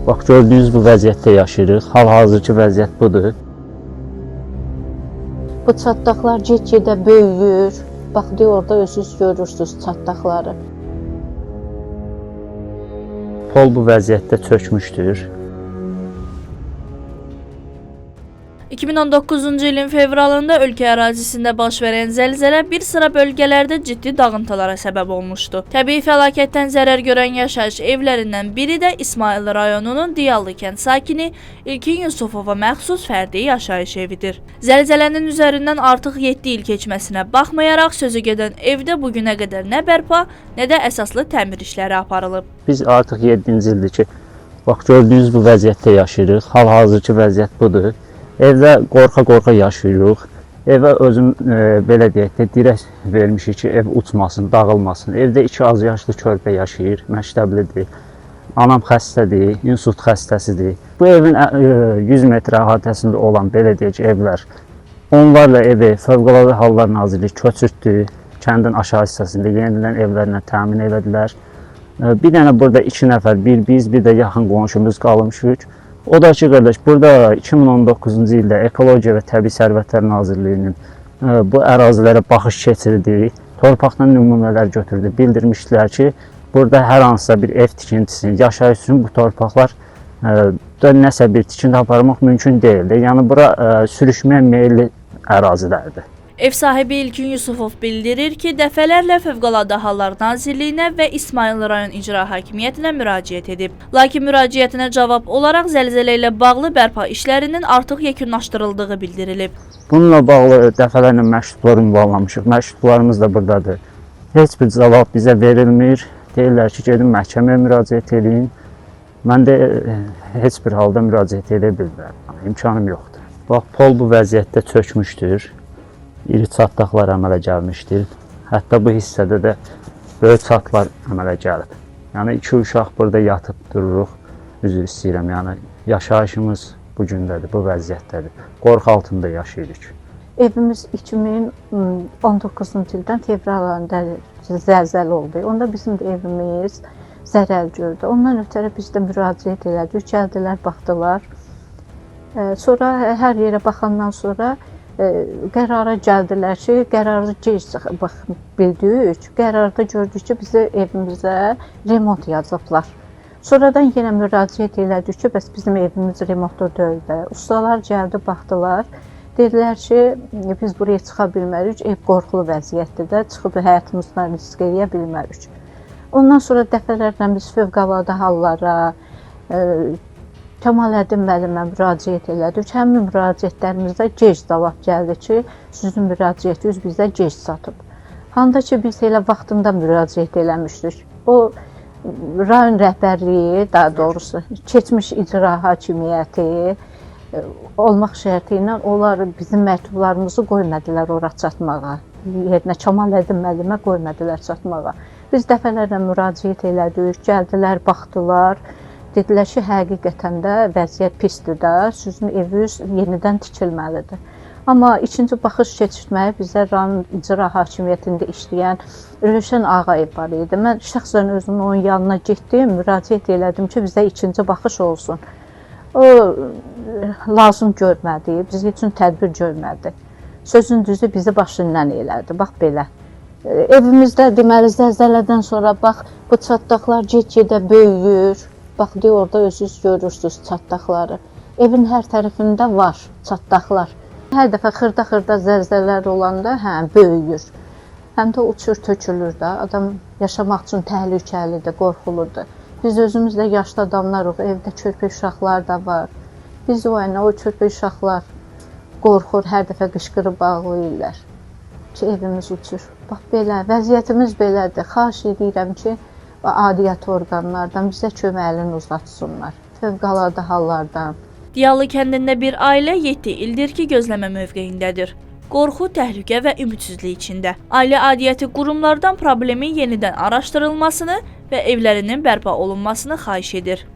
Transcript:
Bax, gördüyünüz bu vəziyyətdə yaşayırıq. Hal-hazırki vəziyyət budur. Bu çatlaqlar get-gedə böyüyür. Bax, orada özünüz görürsünüz çatlaqları. Pol bu vəziyyətdə çökmüşdür. 2019-cu ilin fevralında ölkə ərazisində baş verən zəlzələ bir sıra bölgələrdə ciddi dağıntılara səbəb olmuşdu. Təbii fəlakətdən zərər görən yaşayış evlərindən biri də İsmayıl rayonunun Diyallı kənd sakini İlkin Yusufova məxsus fərdi yaşayış evidir. Zəlzələnin üzərindən artıq 7 il keçməsinə baxmayaraq sözü gedən evdə bugünə qədər nə bərpa, nə də əsaslı təmir işləri aparılıb. Biz artıq 7-ci ildir ki, bax, gördüyünüz bu vəziyyətdə yaşayırıq. Hal-hazırki vəziyyət budur. Evdə qorxa-qorxa yaşayırıq. Evə özüm belə deyək də dirək vermişik ki, ev uçmasın, dağılmasın. Evdə 2 az yaşlı körpə yaşayır, məktəblidir. Anam xəstədir, insult xəstəsidir. Bu evin 100 metr əhatəsində olan belə deyək evlər, onlarla evi Fövqəladə Hallar Nazirliyi köçürtdü. Kəndin aşağı hissəsində yenilən evlərlə təmin elədilər. Bir dənə burada 2 nəfər, biz, bir də yaxın qonşumuz qalmışıq. O da ki, qardaş, burada 2019-cu ildə Ekologiya və Təbii Sərvətlər Nazirliyinin bu ərazilərə baxış keçirdi, torpaqdan nümunələr götürdü. Bildirmişdilər ki, burada hər hansısa bir ev tikintisi, yaşayış üçün bu torpaqlar nəsə bir tikinti aparmaq mümkün deyildi. Yəni, bura sürüşməyə meyilli ərazilərdir. Ev sahibi İlkin Yusufov bildirir ki, dəfələrlə Fövqəladə Hallar Nazirliyinə və İsmayıl rayon İcra Hakimiyyətinə müraciət edib. Lakin müraciətinə cavab olaraq zəlzələ ilə bağlı bərpa işlərinin artıq yekunlaşdırıldığı bildirilib. Bununla bağlı dəfələrlə məktublar ünvanlamışıq. Məktublarımız da buradadır. Heç bir cavab bizə verilmir. Deyirlər ki, gedin məhkəməyə müraciət edin. Mən də heç bir halda müraciət edə bilmirəm. İmkanım yoxdur. Bax, pol bu vəziyyətdə çökmüşdür. İri çatlaqlar əmələ gəlmişdir. Hətta bu hissədə də böyük çatlaqlar əmələ gəlib. Yəni, 2 uşaq burada yatıb dururuq. Üzr istəyirəm, yəni yaşayışımız bu gündədir, bu vəziyyətdədir. Qorxu altında yaşayırıq. Evimiz 2019-cu ildən fevral ayında zəlzələ oldu. Onda bizim də evimiz zərər gördü. Ondan ötürü biz də müraciət elədik, gəldilər, baxdılar. Sonra hər yerə baxandan sonra qərara gəldilər ki, qərarı gec bildik. Qərarda gördük ki, bizə evimizə remont yazıblar. Sonradan yenə müraciət elədik ki, bəs bizim evimiz remontda deyildi. Ustalar gəldi, baxdılar. Dedilər ki, biz buraya çıxa bilmərik, ev qorxulu vəziyyətdə, çıxıb həyatımızdan risk edə bilmərik. Ondan sonra dəfələrlə biz Fövqəladə Hallara, Kəmaləddin müəllimə müraciət elədik. Həmin müraciətlərimizdə gec cavab gəldi ki, sizin müraciətiniz bizə gec çatıb. Handa ki, biz elə vaxtında müraciət eləmişdik. O, rayon rəhbərliyi, daha doğrusu, keçmiş icra hakimiyyəti olmaq şərti ilə onlar bizim məktublarımızı qoymadılar ora çatmağa. Yerinə Kəmaləddin müəllimə qoymadılar çatmağa. Biz dəfələrlə müraciət elədik, gəldilər, baxdılar. Dedilər ki, həqiqətən də vəziyyət pisdir də, sizin eviniz yenidən tikilməlidir. Amma ikinci baxış keçirtməyə bizə rayon icra hakimiyyətində işləyən Rövşən Ağayev var idi. Mən şəxsən özüm onun yanına getdim, müraciət elədim ki, bizə ikinci baxış olsun. O lazım görmədi, biz üçün tədbir görmədi. Sözün düzü bizi başından elədi, bax belə. Evimizdə deməli zəlzələdən sonra bax bu çatlaqlar get-gedə böyüyür. Bax, orada özünüz görürsünüz çatlaqları. Evin hər tərəfində var çatlaqlar. Hər dəfə xırda-xırda zəlzələlər olanda böyüyür. Həm də uçur, tökülür də. Adam yaşamaq üçün təhlükəlidir, qorxuludur. Biz özümüz də yaşlı adamlarıq, evdə körpə uşaqlar da var. Biz o körpə uşaqlar qorxur, hər dəfə qışqırıb ağlayırlar ki, evimiz uçur. Bax, belə, vəziyyətimiz belədir. Xahiş edirəm ki, aidiyyəti orqanlardan bizə köməyini uzatsınlar. Fövqəladə hallardan. Diyallı kəndində bir ailə 7 ildir ki, gözləmə mövqeyindədir. Qorxu, təhlükə və ümidsizlik içində. Ailə aidiyyəti qurumlardan problemin yenidən araşdırılmasını və evlərinin bərpa olunmasını xahiş edir.